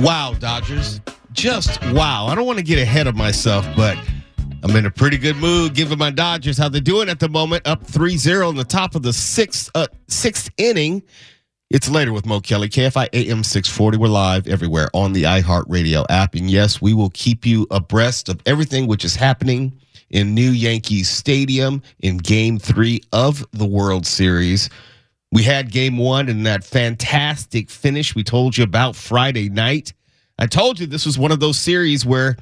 Wow, Dodgers. Just wow. I don't want to get ahead of myself, but I'm in a pretty good mood giving my Dodgers how they're doing at the moment. Up 3-0 in the top of the sixth inning. It's later with Mo Kelly. KFI AM 640. We're live everywhere on the iHeartRadio app. And yes, we will keep you abreast of everything which is happening in New Yankee Stadium in Game 3 of the World Series. We had Game 1 and that fantastic finish we told you about Friday night. I told you this was one of those series where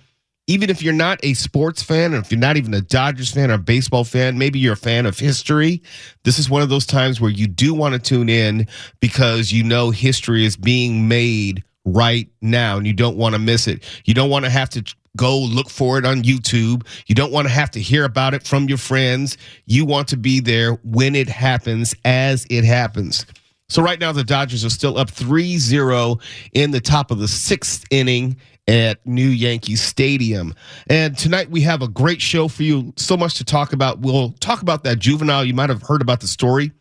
even if you're not a sports fan, or if you're not even a Dodgers fan or a baseball fan, maybe you're a fan of history, this is one of those times where you do want to tune in because you know history is being made right now and you don't want to miss it. You don't want to have to go look for it on YouTube. You don't want to have to hear about it from your friends. You want to be there when it happens, as it happens. So right now the Dodgers are still up 3-0 in the top of the sixth inning at New Yankee Stadium. And tonight we have a great show for you. So much to talk about. We'll talk about that juvenile. You might have heard about the story.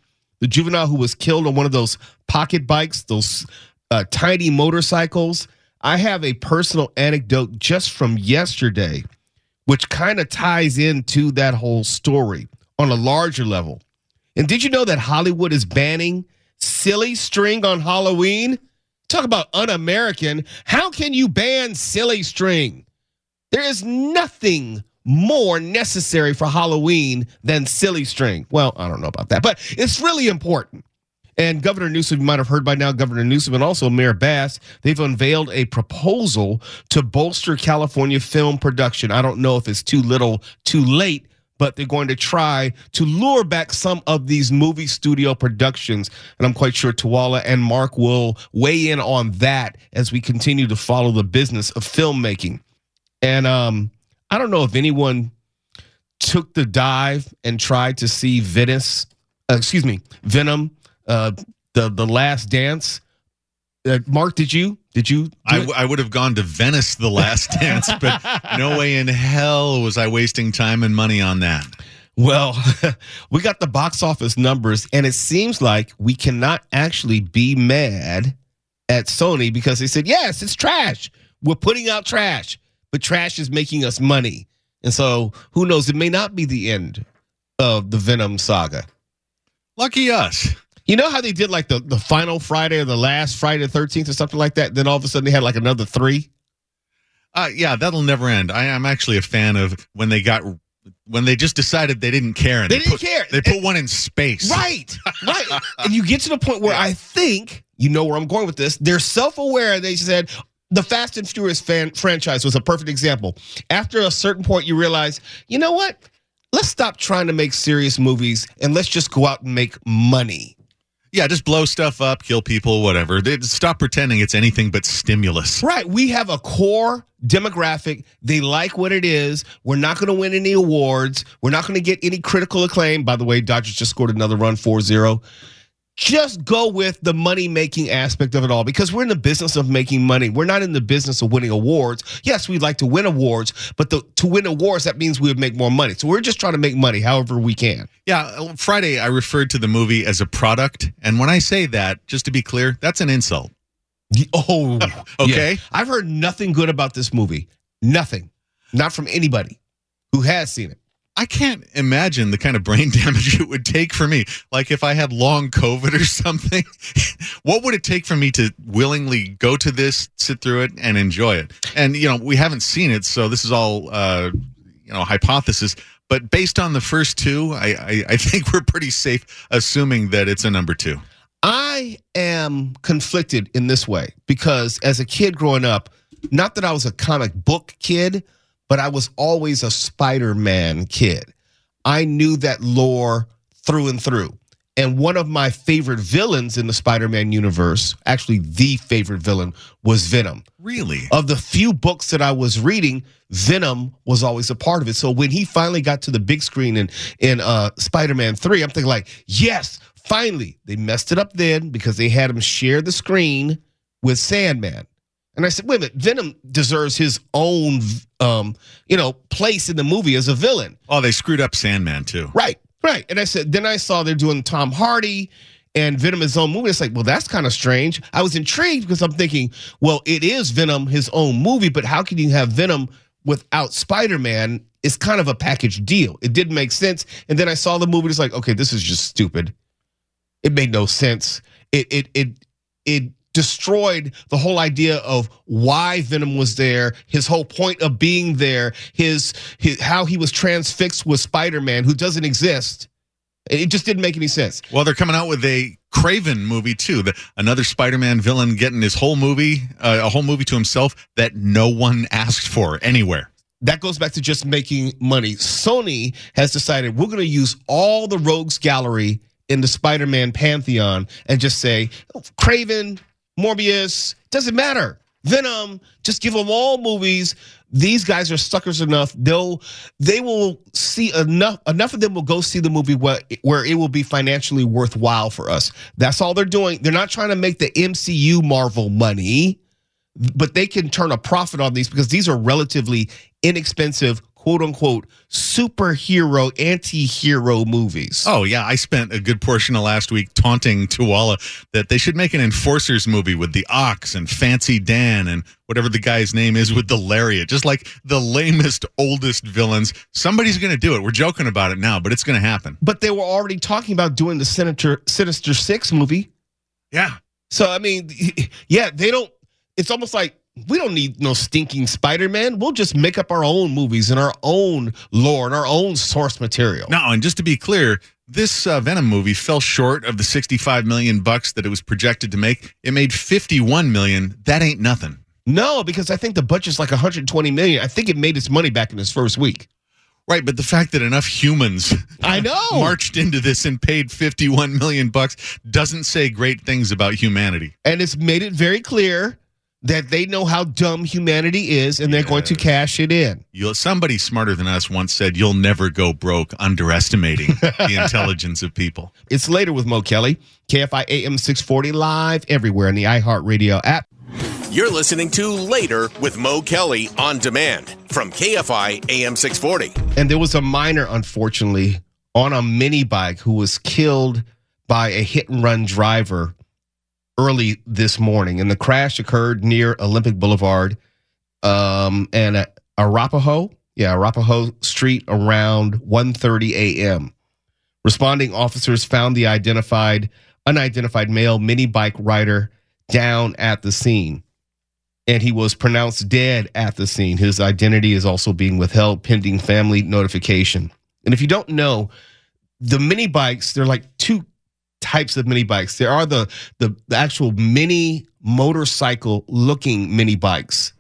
The juvenile who was killed on one of those pocket bikes, those tiny motorcycles. I have a personal anecdote just from yesterday, which kind of ties into that whole story on a larger level. And did you know that Hollywood is banning silly string on Halloween? Talk about un-American. How can you ban silly string? There is nothing more necessary for Halloween than silly string. Well, I don't know about that, but it's really important. And Governor Newsom, you might have heard by now, Governor Newsom and also Mayor Bass, they've unveiled a proposal to bolster California film production. I don't know if it's too little, too late, but they're going to try to lure back some of these movie studio productions. And I'm quite sure Tuwala and Mark will weigh in on that as we continue to follow the business of filmmaking. And I don't know if anyone took the dive and tried to see Venom, the Last Dance. Mark, did you? I would have gone to Venice, The Last Dance, but no way in hell was I wasting time and money on that. Well, we got the box office numbers, and it seems like we cannot actually be mad at Sony because they said, yes, it's trash. We're putting out trash, but trash is making us money. And so who knows? It may not be the end of the Venom saga. Lucky us. You know how they did like the final Friday or the last Friday the 13th or something like that? Then all of a sudden they had like another 3? Yeah, that'll never end. I'm actually a fan of when they just decided they didn't care. And they didn't care. They put one in space. Right. And you get to the point where I think, you know where I'm going with this, they're self-aware. They said the Fast and Furious franchise was a perfect example. After a certain point, you realize, you know what? Let's stop trying to make serious movies and let's just go out and make money. Yeah, just blow stuff up, kill people, whatever. Stop pretending it's anything but stimulus. Right. We have a core demographic. They like what it is. We're not going to win any awards. We're not going to get any critical acclaim. By the way, Dodgers just scored another run, 4-0. Just go with the money-making aspect of it all because we're in the business of making money. We're not in the business of winning awards. Yes, we'd like to win awards, but to win awards, that means we would make more money. So we're just trying to make money however we can. Yeah, Friday I referred to the movie as a product. And when I say that, just to be clear, that's an insult. Oh, okay. Yeah. I've heard nothing good about this movie. Nothing. Not from anybody who has seen it. I can't imagine the kind of brain damage it would take for me. Like if I had long COVID or something, what would it take for me to willingly go to this, sit through it, and enjoy it? And, we haven't seen it, so this is all, hypothesis. But based on the first two, I think we're pretty safe assuming that it's a number 2. I am conflicted in this way because as a kid growing up, not that I was a comic book kid, but I was always a Spider-Man kid. I knew that lore through and through. And one of my favorite villains in the Spider-Man universe, actually the favorite villain, was Venom. Really? Of the few books that I was reading, Venom was always a part of it. So when he finally got to the big screen in Spider-Man 3, I'm thinking like, yes, finally. They messed it up then because they had him share the screen with Sandman. And I said, wait a minute, Venom deserves his own, place in the movie as a villain. Oh, they screwed up Sandman too. Right. And I said, then I saw they're doing Tom Hardy and Venom his own movie. It's like, well, that's kind of strange. I was intrigued because I'm thinking, well, it is Venom his own movie, but how can you have Venom without Spider-Man? It's kind of a package deal. It didn't make sense. And then I saw the movie. It's like, okay, this is just stupid. It made no sense. It destroyed the whole idea of why Venom was there, his whole point of being there, his how he was transfixed with Spider-Man, who doesn't exist. It just didn't make any sense. Well, they're coming out with a Craven movie too. Another Spider-Man villain getting his whole movie, a whole movie to himself that no one asked for anywhere. That goes back to just making money. Sony has decided we're going to use all the rogues gallery in the Spider-Man pantheon and just say, Craven, Morbius, doesn't matter. Venom, just give them all movies. These guys are suckers enough. They will see enough of them will go see the movie where it will be financially worthwhile for us. That's all they're doing. They're not trying to make the MCU Marvel money, but they can turn a profit on these because these are relatively inexpensive, quote unquote, superhero, anti-hero movies. Oh, yeah. I spent a good portion of last week taunting Tuwala that they should make an Enforcers movie with the Ox and Fancy Dan and whatever the guy's name is with the Lariat. Just like the lamest, oldest villains. Somebody's going to do it. We're joking about it now, but it's going to happen. But they were already talking about doing the Sinister Six movie. Yeah. So, I mean, yeah, they don't. It's almost like, we don't need no stinking Spider-Man. We'll just make up our own movies and our own lore and our own source material. No, and just to be clear, this Venom movie fell short of the $65 million that it was projected to make. It made $51 million. That ain't nothing. No, because I think the budget's like $120 million. I think it made its money back in its first week. Right, but the fact that enough humans I know marched into this and paid $51 million doesn't say great things about humanity. And it's made it very clear that they know how dumb humanity is, and they're going to cash it in. Somebody smarter than us once said, you'll never go broke underestimating the intelligence of people. It's later with Mo Kelly, KFI AM 640 live everywhere in the iHeartRadio app. You're listening to Later with Mo Kelly on demand from KFI AM 640. And there was a minor, unfortunately, on a mini bike who was killed by a hit-and-run driver early this morning, and the crash occurred near Olympic Boulevard and Arapahoe Street around 1:30 a.m. Responding officers found the unidentified male mini bike rider down at the scene, and he was pronounced dead at the scene. His identity is also being withheld pending family notification. And if you don't know, the mini bikes, they're like two types of mini bikes. There are the actual mini motorcycle looking mini bikes.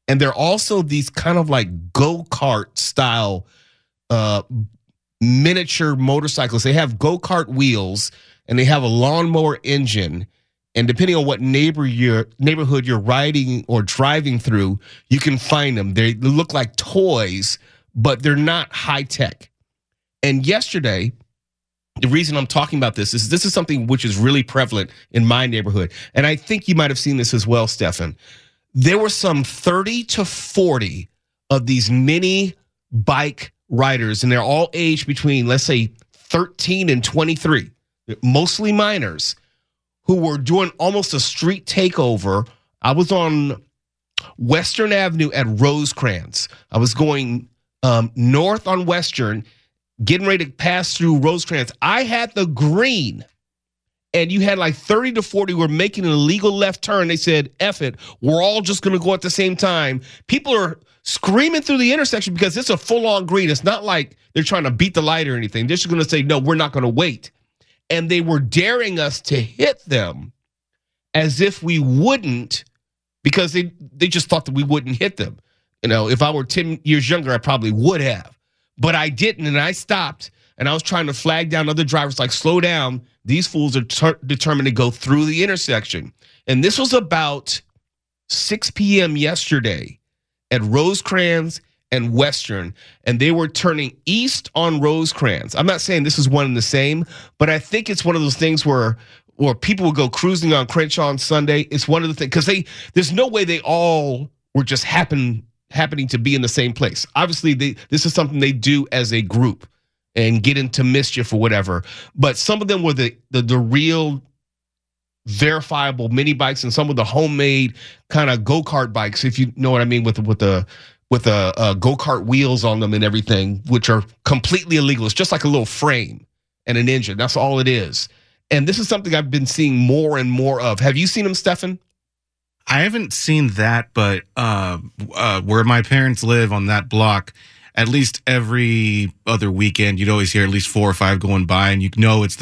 And they're also these kind of like go-kart style miniature motorcycles. They have go-kart wheels and they have a lawnmower engine. And depending on what neighborhood you're riding or driving through, you can find them. They look like toys, but they're not high tech. And yesterday, the reason I'm talking about this is something which is really prevalent in my neighborhood. And I think you might have seen this as well, Stefan. There were some 30 to 40 of these mini bike riders, and they're all aged between, let's say, 13 and 23, mostly minors, who were doing almost a street takeover. I was on Western Avenue at Rosecrans. I was going north on Western, getting ready to pass through Rosecrans. I had the green, and you had like 30 to 40 were making an illegal left turn. They said, F it, we're all just going to go at the same time. People are screaming through the intersection because it's a full-on green. It's not like they're trying to beat the light or anything. They're just going to say, no, we're not going to wait. And they were daring us to hit them as if we wouldn't, because they just thought that we wouldn't hit them. You know, if I were 10 years younger, I probably would have. But I didn't, and I stopped, and I was trying to flag down other drivers, like, slow down. These fools are determined to go through the intersection. And this was about 6 p.m. yesterday at Rosecrans and Western, and they were turning east on Rosecrans. I'm not saying this is one and the same, but I think it's one of those things where people will go cruising on Crenshaw on Sunday. It's one of the things, because there's no way they all were just happening to be in the same place. Obviously, this is something they do as a group and get into mischief or whatever. But some of them were the real verifiable mini bikes and some of the homemade kind of go-kart bikes, if you know what I mean, with the go-kart wheels on them and everything, which are completely illegal. It's just like a little frame and an engine. That's all it is. And this is something I've been seeing more and more of. Have you seen them, Stefan? I haven't seen that, but where my parents live on that block, at least every other weekend, you'd always hear at least 4 or 5 going by, and you know it's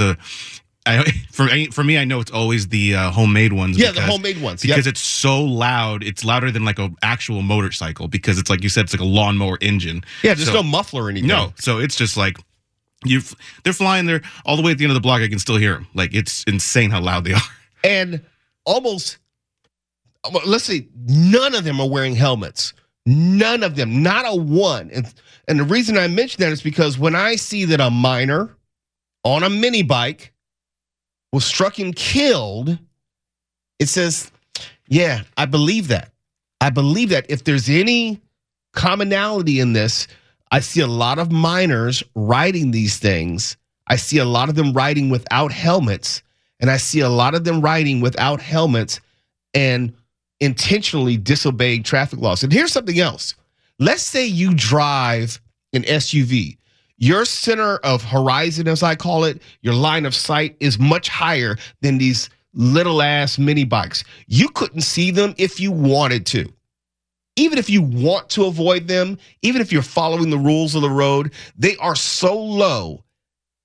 for me, I know it's always the homemade ones. Yeah, the homemade ones. Because it's so loud. It's louder than like an actual motorcycle because it's like you said, it's like a lawnmower engine. Yeah, there's no muffler or anything. No, so it's just like they're flying there all the way at the end of the block. I can still hear them. Like, it's insane how loud they are. And almost, let's say, none of them are wearing helmets. None of them, not a one. And the reason I mention that is because when I see that a minor on a mini bike was struck and killed, it says, yeah, I believe that. I believe that if there's any commonality in this, I see a lot of minors riding these things. I see a lot of them riding without helmets, and I see a lot of them riding without helmets and intentionally disobeying traffic laws. And here's something else. Let's say you drive an SUV. Your center of horizon, as I call it, your line of sight is much higher than these little ass mini bikes. You couldn't see them if you wanted to. Even if you want to avoid them, even if you're following the rules of the road, they are so low.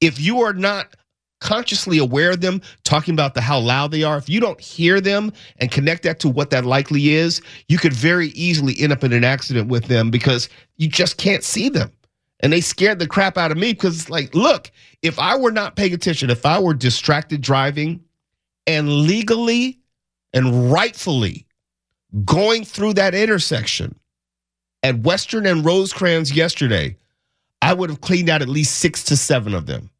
If you are not consciously aware of them, talking about how loud they are, if you don't hear them and connect that to what that likely is, you could very easily end up in an accident with them because you just can't see them. And they scared the crap out of me because it's like, look, if I were not paying attention, if I were distracted driving and legally and rightfully going through that intersection at Western and Rosecrans yesterday, I would have cleaned out at least 6 to 7 of them.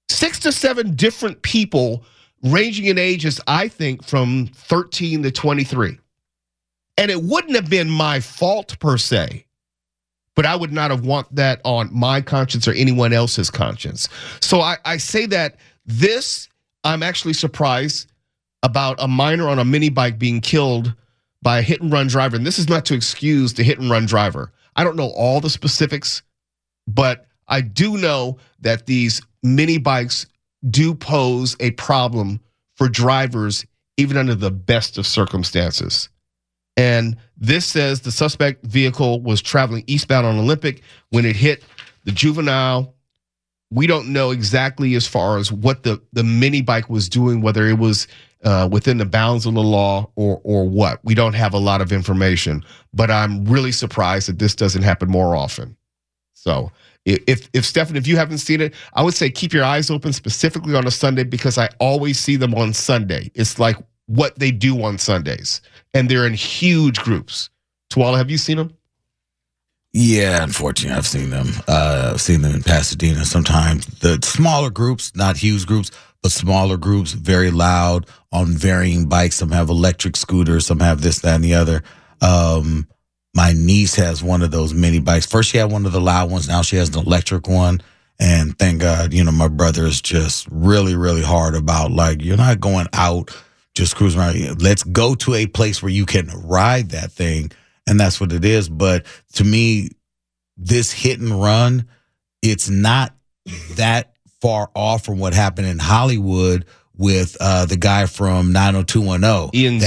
6 to 7 different people ranging in ages, I think, from 13 to 23. And it wouldn't have been my fault per se, but I would not have want that on my conscience or anyone else's conscience. So I say that I'm actually surprised about a minor on a mini bike being killed by a hit and run driver. And this is not to excuse the hit and run driver. I don't know all the specifics, but I do know that these mini bikes do pose a problem for drivers, even under the best of circumstances. And this says the suspect vehicle was traveling eastbound on Olympic when it hit the Juvenile. We don't know exactly as far as what the mini bike was doing, whether it was within the bounds of the law or what. We don't have a lot of information, but I'm really surprised that this doesn't happen more often. So if Stephan, if you haven't seen it, I would say keep your eyes open specifically on a Sunday because I always see them on Sunday. It's like what they do on Sundays, and they're in huge groups. Tuala, have you seen them? Yeah, unfortunately, I've seen them. I've seen them in Pasadena sometimes. The smaller groups, not huge groups, but smaller groups, very loud on varying bikes. Some have electric scooters, some have this, that, and the other. My niece has one of those mini bikes. First, she had one of the loud ones. Now she has an electric one. And thank God, my brother is just really, really hard about, like, you're not going out, just cruising around. Let's go to a place where you can ride that thing. And that's what it is. But to me, this hit and run, it's not that far off from what happened in Hollywood with the guy from 90210. Ian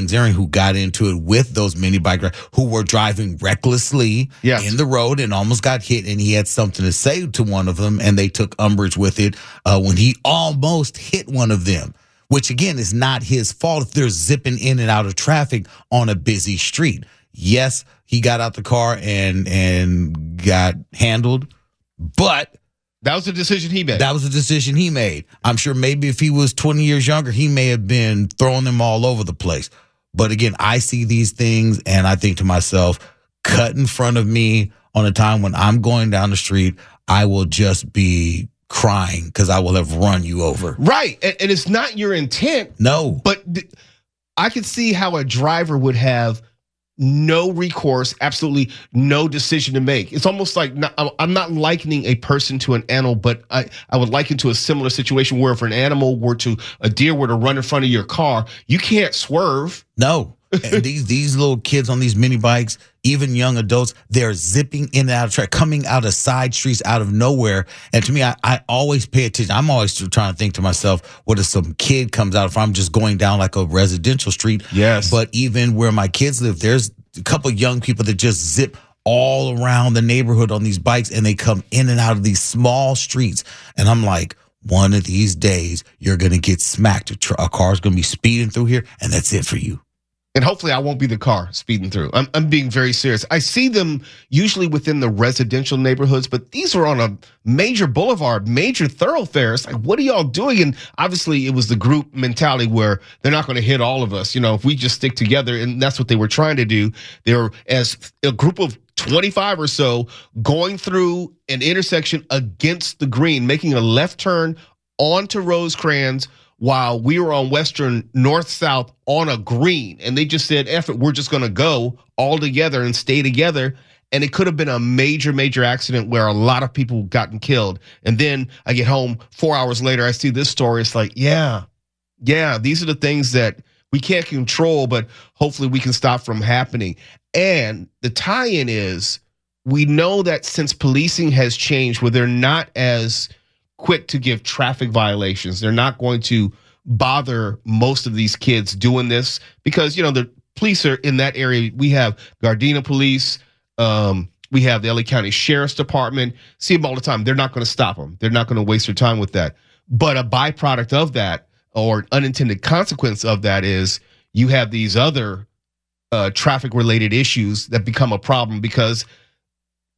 Ziering, who got into it with those mini bikers who were driving recklessly in the road and almost got hit. And he had something to say to one of them, and they took umbrage with it when he almost hit one of them. Which, again, is not his fault if they're zipping in and out of traffic on a busy street. Yes, he got out the car and got handled, but that was a decision he made. That was a decision he made. I'm sure maybe if he was 20 years younger, he may have been throwing them all over the place. But again, I see these things and I think to myself, cut in front of me on a time when I'm going down the street, I will just be crying because I will have run you over. Right. And it's not your intent. No. But I could see how a driver would have no recourse, absolutely no decision to make. It's almost like I'm not likening a person to an animal, but I would liken to a similar situation where if a deer were to run in front of your car, you can't swerve. No. And these little kids on these mini bikes, even young adults, they're zipping in and out of track, coming out of side streets out of nowhere. And to me, I always pay attention. I'm always trying to think to myself, what if some kid comes out if I'm just going down like a residential street? Yes. But even where my kids live, there's a couple of young people that just zip all around the neighborhood on these bikes, and they come in and out of these small streets. And I'm like, one of these days, you're going to get smacked. A car's going to be speeding through here, and that's it for you. And hopefully I won't be the car speeding through. I'm being very serious. I see them usually within the residential neighborhoods, but these are on a major boulevard, major thoroughfares. Like, what are y'all doing? And obviously it was the group mentality where they're not going to hit all of us. If we just stick together, and that's what they were trying to do. They were, as a group of 25 or so, going through an intersection against the green, making a left turn onto Rosecrans, while we were on Western north-south on a green. And they just said, F it, we're just gonna go all together and stay together. And it could have been a major, major accident where a lot of people gotten killed. And then I get home 4 hours later, I see this story. It's like, yeah, these are the things that we can't control, but hopefully we can stop from happening. And the tie-in is, we know that since policing has changed, where they're not as quick to give traffic violations. They're not going to bother most of these kids doing this because, the police are in that area. We have Gardena Police. We have the LA County Sheriff's Department. See them all the time. They're not going to stop them. They're not going to waste their time with that. But a byproduct of that, or an unintended consequence of that, is you have these other traffic-related issues that become a problem because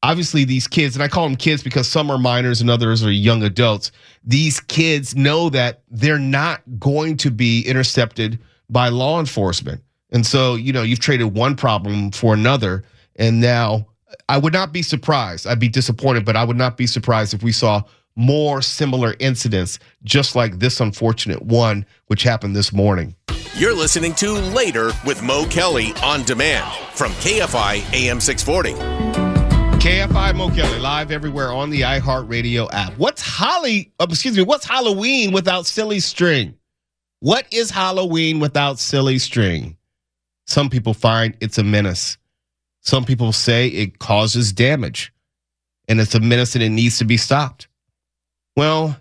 obviously these kids, and I call them kids because some are minors and others are young adults, these kids know that they're not going to be intercepted by law enforcement. And so, you've traded one problem for another. And now I would not be surprised. I'd be disappointed, but I would not be surprised if we saw more similar incidents, just like this unfortunate one, which happened this morning. You're listening to Later with Mo Kelly on demand from KFI AM 640. KFI Mo Kelly, live everywhere on the iHeartRadio app. What's Halloween without silly string? What is Halloween without silly string? Some people find it's a menace. Some people say it causes damage, and it's a menace and it needs to be stopped. Well,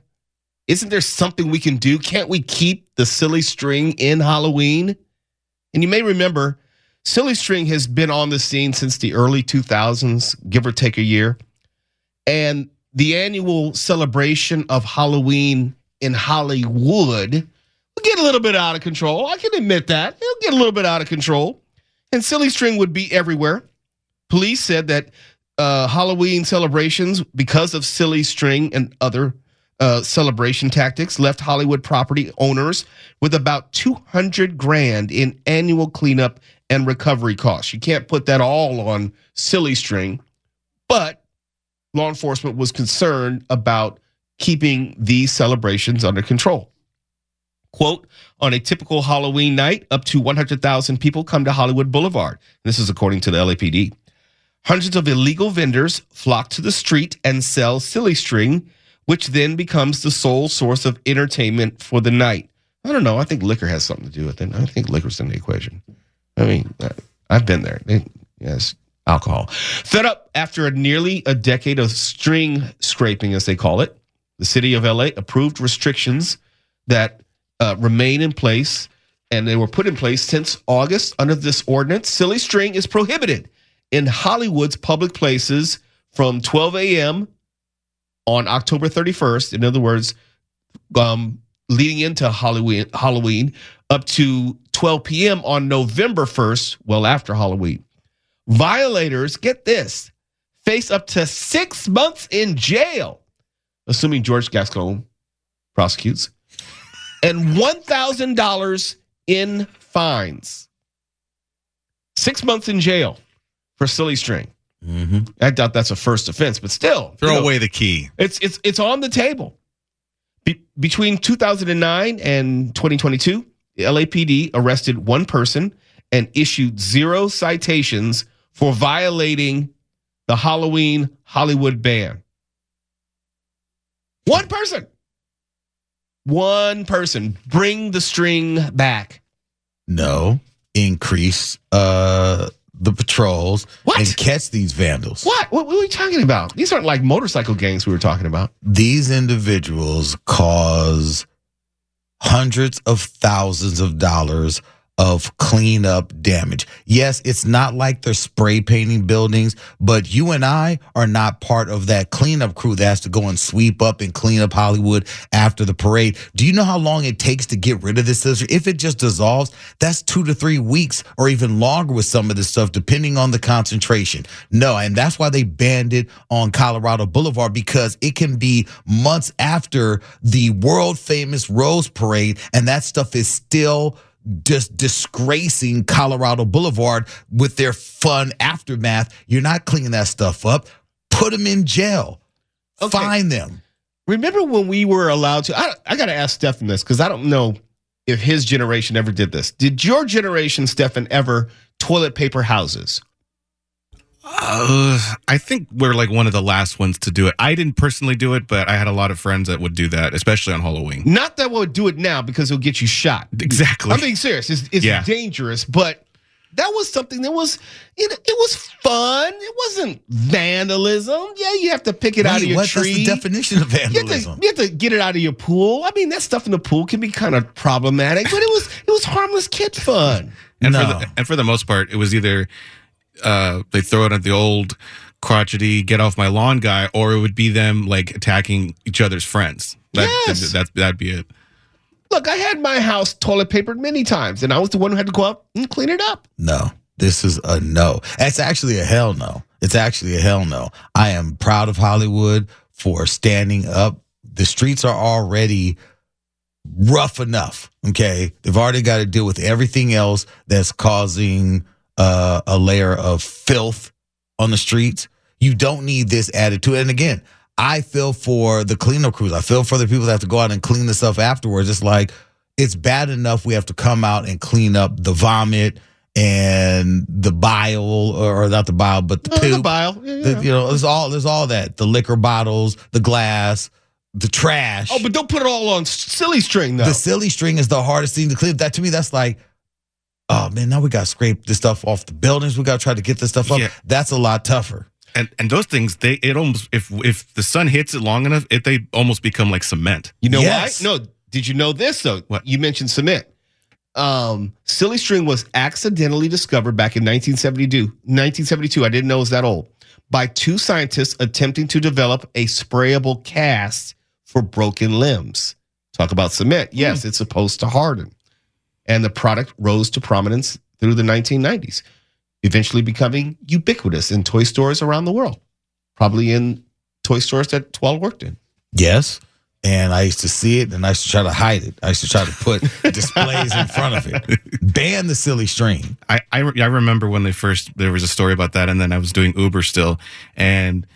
isn't there something we can do? Can't we keep the silly string in Halloween? And you may remember, silly string has been on the scene since the early 2000s, give or take a year. And the annual celebration of Halloween in Hollywood will get a little bit out of control. I can admit that. It'll get a little bit out of control. And silly string would be everywhere. Police said that Halloween celebrations, because of silly string and other celebration tactics, left Hollywood property owners with about $200,000 in annual cleanup and recovery costs. You can't put that all on silly string, but law enforcement was concerned about keeping these celebrations under control. Quote, on a typical Halloween night, up to 100,000 people come to Hollywood Boulevard. This is according to the LAPD. Hundreds of illegal vendors flock to the street and sell silly string, which then becomes the sole source of entertainment for the night. I don't know. I think liquor has something to do with it. I think liquor's in the equation. I mean, I've been there. Yes, alcohol. Fed up after nearly a decade of string scraping, as they call it, the city of LA approved restrictions that remain in place, and they were put in place since August. Under this ordinance, silly string is prohibited in Hollywood's public places from 12 a.m. on October 31st. In other words, leading into Halloween up to 12 p.m. on November 1st, well after Halloween. Violators, get this, face up to 6 months in jail, assuming George Gascon prosecutes, and $1,000 in fines. 6 months in jail for silly string. Mm-hmm. I doubt that's a first offense, but still. Throw away the key. It's on the table. Between 2009 and 2022, the LAPD arrested one person and issued 0 citations for violating the Halloween Hollywood ban. One person. Bring the string back. No, increase the patrols and catch these vandals. What are we talking about? These aren't like motorcycle gangs we were talking about. These individuals cause hundreds of thousands of dollars of cleanup damage. Yes, it's not like they're spray painting buildings, but you and I are not part of that cleanup crew that has to go and sweep up and clean up Hollywood after the parade. Do you know how long it takes to get rid of this? If it just dissolves, that's 2 to 3 weeks or even longer with some of this stuff, depending on the concentration. No, and that's why they banned it on Colorado Boulevard, because it can be months after the world famous Rose Parade, and that stuff is still just disgracing Colorado Boulevard with their fun aftermath. You're not cleaning that stuff up. Put them in jail. Okay. Fine them. Remember when we were allowed to? I got to ask Stefan this, because I don't know if his generation ever did this. Did your generation, Stefan, ever toilet paper houses? I think we're like one of the last ones to do it. I didn't personally do it, but I had a lot of friends that would do that, especially on Halloween. Not that we'll do it now because it'll get you shot. Exactly. I'm being serious. It's dangerous, but that was something that was, it was fun. It wasn't vandalism. Yeah, you have to pick it out of your tree. What's the definition of vandalism? You have to get it out of your pool. I mean, that stuff in the pool can be kind of problematic, but it was harmless kid fun. And for the most part, it was either they throw it at the old crotchety get off my lawn guy, or it would be them like attacking each other's friends. That'd be it. Look, I had my house toilet papered many times, and I was the one who had to go out and clean it up. No, this is a no. It's actually a hell no. It's actually a hell no. I am proud of Hollywood for standing up. The streets are already rough enough, okay? They've already got to deal with everything else that's causing a layer of filth on the streets. You don't need this added to it. And again, I feel for the cleanup crews. I feel for the people that have to go out and clean this stuff afterwards. It's like, it's bad enough we have to come out and clean up the vomit and the bile, or not the bile, but the poop. The bile. Yeah. There's all that. The liquor bottles, the glass, the trash. Oh, but don't put it all on silly string, though. The silly string is the hardest thing to clean. That, to me, that's like, oh man, now we got to scrape this stuff off the buildings. We got to try to get this stuff up. Yeah. That's a lot tougher. And those things, it almost, if the sun hits it long enough, they almost become like cement. You know why? No, did you know this though? What? You mentioned cement. Silly string was accidentally discovered back in 1972. I didn't know it was that old. By 2 scientists attempting to develop a sprayable cast for broken limbs. Talk about cement. Yes, it's supposed to harden. And the product rose to prominence through the 1990s, eventually becoming ubiquitous in toy stores around the world, probably in toy stores that Twell worked in. Yes, and I used to see it, and I used to try to hide it. I used to try to put displays in front of it. Ban the silly string. I remember when there was a story about that, and then I was doing Uber still, and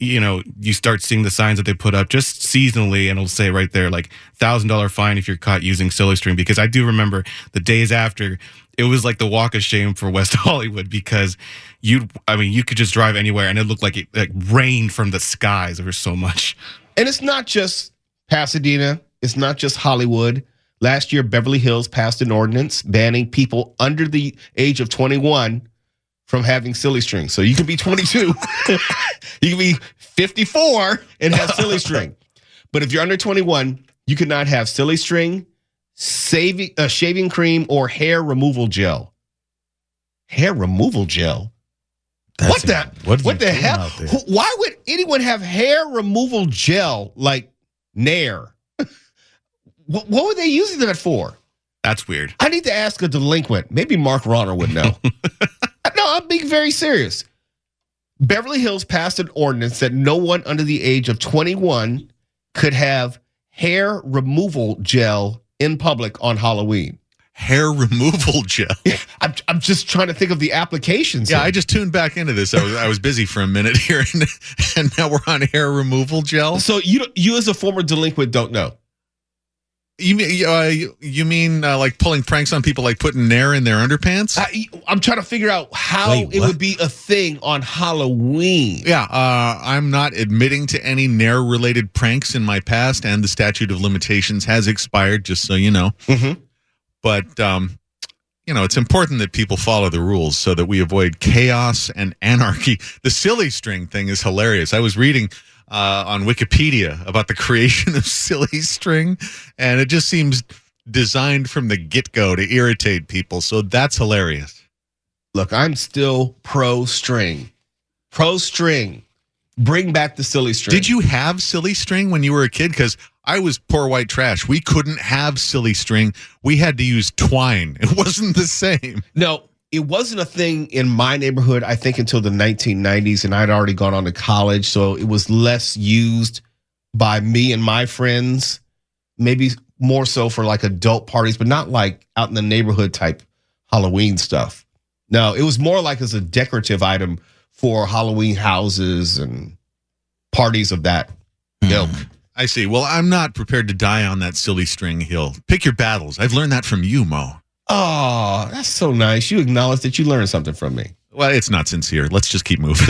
you start seeing the signs that they put up just seasonally, and it'll say right there, like, $1,000 fine if you're caught using silly string. Because I do remember the days after, it was like the walk of shame for West Hollywood, because you could just drive anywhere and it looked like it rained from the skies. There was so much. And it's not just Pasadena. It's not just Hollywood. Last year, Beverly Hills passed an ordinance banning people under the age of 21 from having silly string. So you can be 22, you can be 54 and have silly string. But if you're under 21, you cannot have silly string, shaving cream, or hair removal gel. Hair removal gel? What the hell? Why would anyone have hair removal gel like Nair? What were they using that for? That's weird. I need to ask a delinquent. Maybe Mark Ronner would know. No, I'm being very serious. Beverly Hills passed an ordinance that no one under the age of 21 could have hair removal gel in public on Halloween. Hair removal gel? I'm just trying to think of the applications. Yeah, here. I just tuned back into this. I was busy for a minute here, and now we're on hair removal gel. So you as a former delinquent don't know. You mean like pulling pranks on people, like putting Nair in their underpants? I'm trying to figure out how it would be a thing on Halloween. Yeah, I'm not admitting to any Nair-related pranks in my past, and the statute of limitations has expired, just so you know. Mm-hmm. But, it's important that people follow the rules so that we avoid chaos and anarchy. The silly string thing is hilarious. I was reading on Wikipedia about the creation of silly string, and it just seems designed from the get-go to irritate people, so that's hilarious. Look, I'm still pro string. Bring back the silly string. Did you have silly string when you were a kid? Because I was poor white trash. We couldn't have silly string. We had to use twine. It wasn't the same. No, it wasn't a thing in my neighborhood, I think, until the 1990s, and I'd already gone on to college, so it was less used by me and my friends, maybe more so for like adult parties, but not like out in the neighborhood type Halloween stuff. No, it was more like as a decorative item for Halloween houses and parties of that ilk. I see. Well, I'm not prepared to die on that silly string hill. Pick your battles. I've learned that from you, Mo. Oh, that's so nice. You acknowledge that you learned something from me. Well, it's not sincere. Let's just keep moving.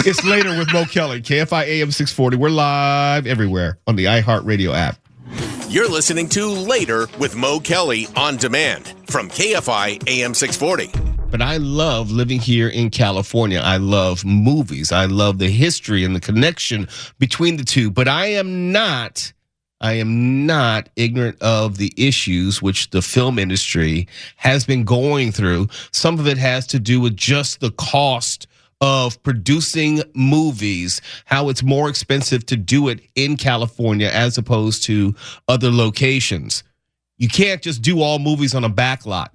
It's Later with Mo Kelly, KFI AM 640. We're live everywhere on the iHeartRadio app. You're listening to Later with Mo Kelly on demand from KFI AM 640. But I love living here in California. I love movies. I love the history and the connection between the two. But I am not ignorant of the issues which the film industry has been going through. Some of it has to do with just the cost of producing movies, how it's more expensive to do it in California as opposed to other locations. You can't just do all movies on a backlot.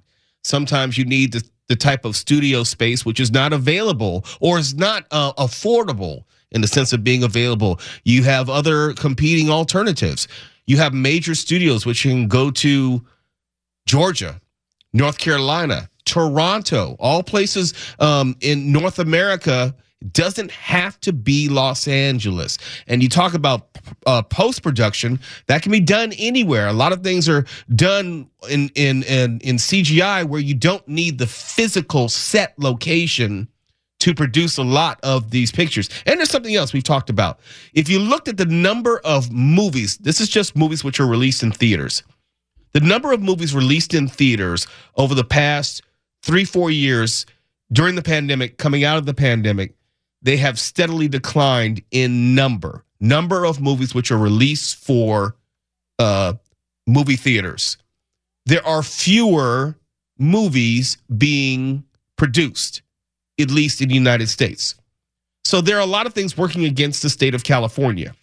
Sometimes you need the type of studio space which is not available or is not affordable in the sense of being available. You have other competing alternatives. You have major studios which can go to Georgia, North Carolina, Toronto, all places in North America. Doesn't have to be Los Angeles. And you talk about post-production, that can be done anywhere. A lot of things are done in CGI where you don't need the physical set location to produce a lot of these pictures. And there's something else we've talked about. If you looked at the number of movies, this is just movies which are released in theaters. The number of movies released in theaters over the past 3-4 years during the pandemic, coming out of the pandemic, they have steadily declined in number of movies which are released for movie theaters. There are fewer movies being produced, at least in the United States. So there are a lot of things working against the state of California.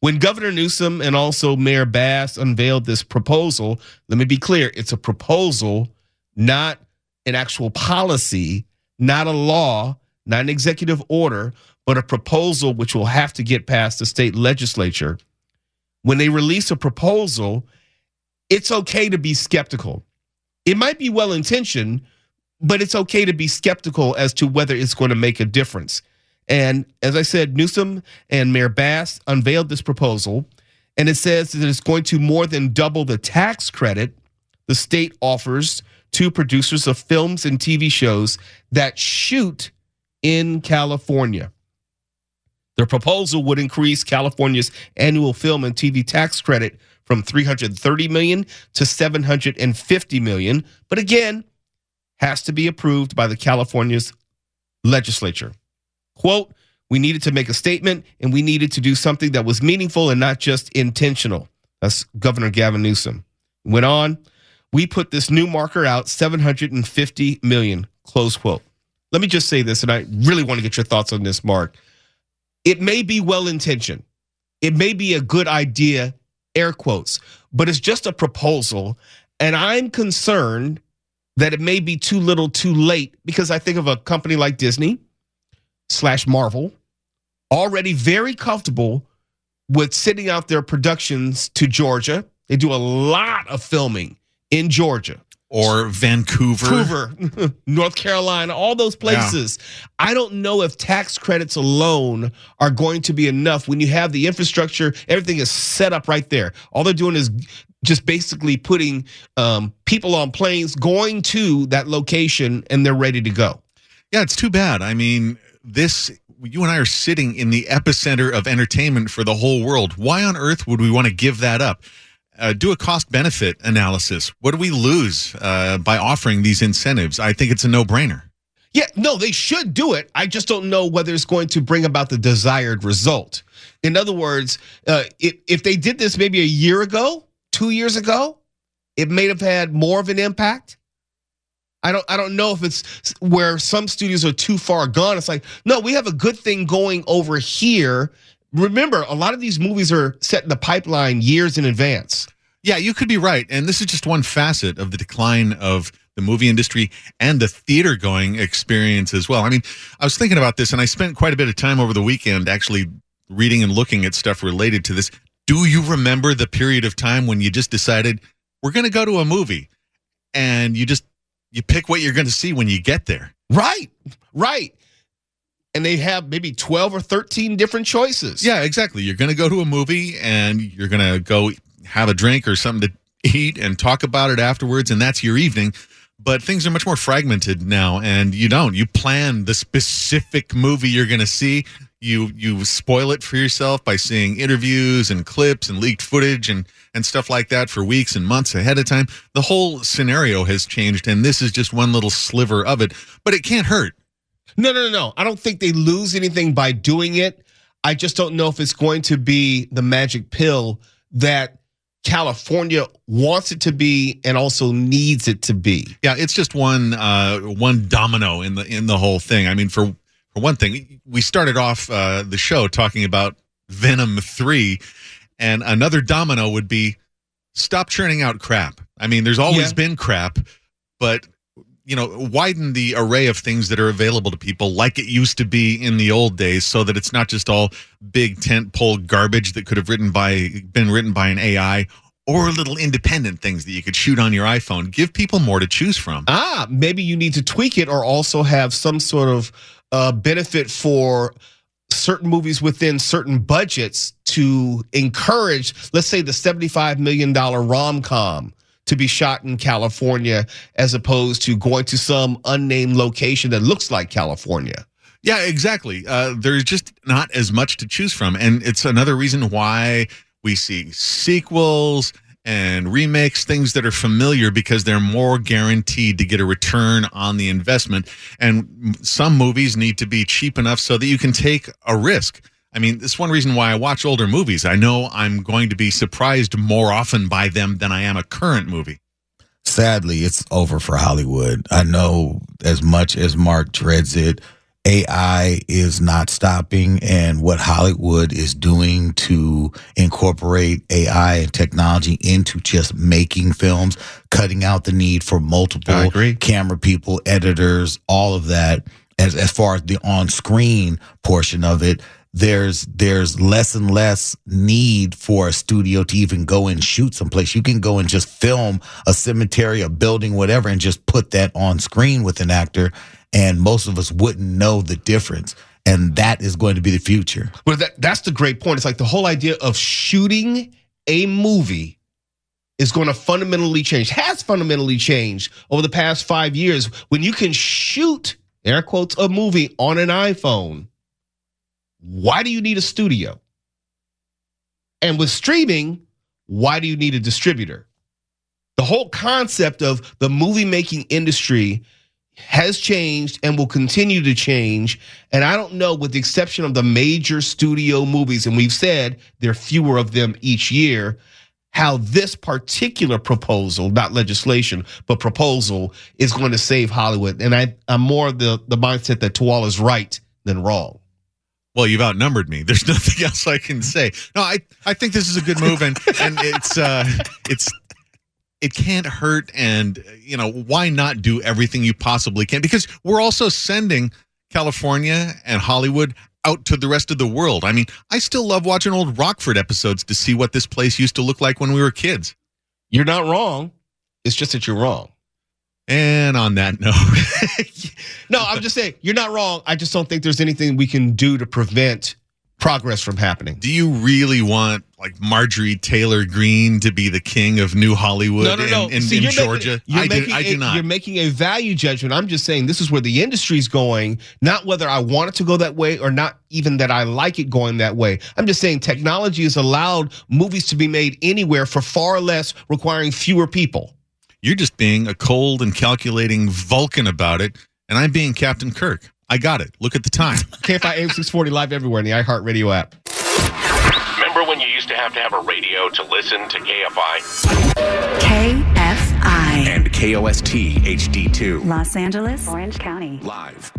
When Governor Newsom and also Mayor Bass unveiled this proposal, let me be clear, it's a proposal, not an actual policy, not a law, not an executive order, but a proposal which will have to get past the state legislature. When they release a proposal, it's okay to be skeptical. It might be well-intentioned, but it's okay to be skeptical as to whether it's going to make a difference. And as I said, Newsom and Mayor Bass unveiled this proposal, and it says that it's going to more than double the tax credit the state offers to producers of films and TV shows that shoot in California. The proposal would increase California's annual film and TV tax credit from $330 million to $750 million, but again, has to be approved by the California's legislature. Quote, we needed to make a statement and we needed to do something that was meaningful and not just intentional. That's Governor Gavin Newsom. Went on, we put this new marker out, $750 million, close quote. Let me just say this, and I really want to get your thoughts on this, Mark. It may be well-intentioned. It may be a good idea, air quotes, but it's just a proposal, and I'm concerned that it may be too little too late because I think of a company like Disney/Marvel, already very comfortable with sending out their productions to Georgia. They do a lot of filming in Georgia. or Vancouver, North Carolina, all those places. Yeah. I don't know if tax credits alone are going to be enough when you have the infrastructure, everything is set up right there. All they're doing is just basically putting people on planes going to that location and they're ready to go. Yeah, it's too bad. I mean, you and I are sitting in the epicenter of entertainment for the whole world. Why on earth would we want to give that up? Do a cost-benefit analysis. What do we lose by offering these incentives? I think it's a no-brainer. Yeah, no, they should do it. I just don't know whether it's going to bring about the desired result. In other words, if they did this maybe a year ago, 2 years ago, it may have had more of an impact. I don't know if it's where some studios are too far gone. It's like, no, we have a good thing going over here. Remember, a lot of these movies are set in the pipeline years in advance. Yeah, you could be right. And this is just one facet of the decline of the movie industry and the theater-going experience as well. I mean, I was thinking about this, and I spent quite a bit of time over the weekend actually reading and looking at stuff related to this. Do you remember the period of time when you just decided, we're going to go to a movie, and you pick what you're going to see when you get there? Right. And they have maybe 12 or 13 different choices. Yeah, exactly. You're going to go to a movie and you're going to go have a drink or something to eat and talk about it afterwards, and that's your evening. But things are much more fragmented now, and you plan the specific movie you're going to see. You spoil it for yourself by seeing interviews and clips and leaked footage and stuff like that for weeks and months ahead of time. The whole scenario has changed, and this is just one little sliver of it, but it can't hurt. No. I don't think they lose anything by doing it. I just don't know if it's going to be the magic pill that California wants it to be and also needs it to be. Yeah, it's just one domino in the whole thing. I mean, for one thing, we started off the show talking about Venom 3, and another domino would be stop churning out crap. I mean, there's always been crap, but widen the array of things that are available to people like it used to be in the old days, so that it's not just all big tentpole garbage that could have been written by an AI, or little independent things that you could shoot on your iPhone. Give people more to choose from. Maybe you need to tweak it or also have some sort of benefit for certain movies within certain budgets to encourage, let's say, the $75 million rom-com to be shot in California as opposed to going to some unnamed location that looks like California. Yeah, exactly. There's just not as much to choose from. And it's another reason why we see sequels and remakes, things that are familiar, because they're more guaranteed to get a return on the investment. And some movies need to be cheap enough so that you can take a risk. I mean, it's one reason why I watch older movies. I know I'm going to be surprised more often by them than I am a current movie. Sadly, it's over for Hollywood. I know as much as Mark dreads it, AI is not stopping, and what Hollywood is doing to incorporate AI and technology into just making films, cutting out the need for multiple camera people, editors, all of that, as far as the on-screen portion of it, there's less and less need for a studio to even go and shoot someplace. You can go and just film a cemetery, a building, whatever, and just put that on screen with an actor, and most of us wouldn't know the difference. And that is going to be the future. Well, that's the great point. It's like the whole idea of shooting a movie is going to fundamentally change, has fundamentally changed over the past 5 years. When you can shoot, air quotes, a movie on an iPhone, why do you need a studio? And with streaming, why do you need a distributor? The whole concept of the movie making industry has changed and will continue to change. And I don't know, with the exception of the major studio movies, and we've said there are fewer of them each year, how this particular proposal, not legislation, but proposal, is going to save Hollywood. And I'm more of the mindset that Tuwal is right than wrong. Well, you've outnumbered me. There's nothing else I can say. No, I think this is a good move, and it can't hurt. And why not do everything you possibly can? Because we're also sending California and Hollywood out to the rest of the world. I mean, I still love watching old Rockford episodes to see what this place used to look like when we were kids. You're not wrong. It's just that you're wrong. And on that note, No, I'm just saying, you're not wrong. I just don't think there's anything we can do to prevent progress from happening. do you really want like Marjorie Taylor Greene to be the king of New Hollywood in See, you're Georgia? I do not. You're making a value judgment. I'm just saying this is where the industry's going, not whether I want it to go that way or not even that I like it going that way. I'm just saying technology has allowed movies to be made anywhere for far less, requiring fewer people. You're just being a cold and calculating Vulcan about it, and I'm being Captain Kirk. I got it. Look at the time. KFI AM 640 live everywhere in the iHeartRadio app. Remember when you used to have a radio to listen to KFI? KFI. And KOST HD2. Los Angeles, Orange County. Live.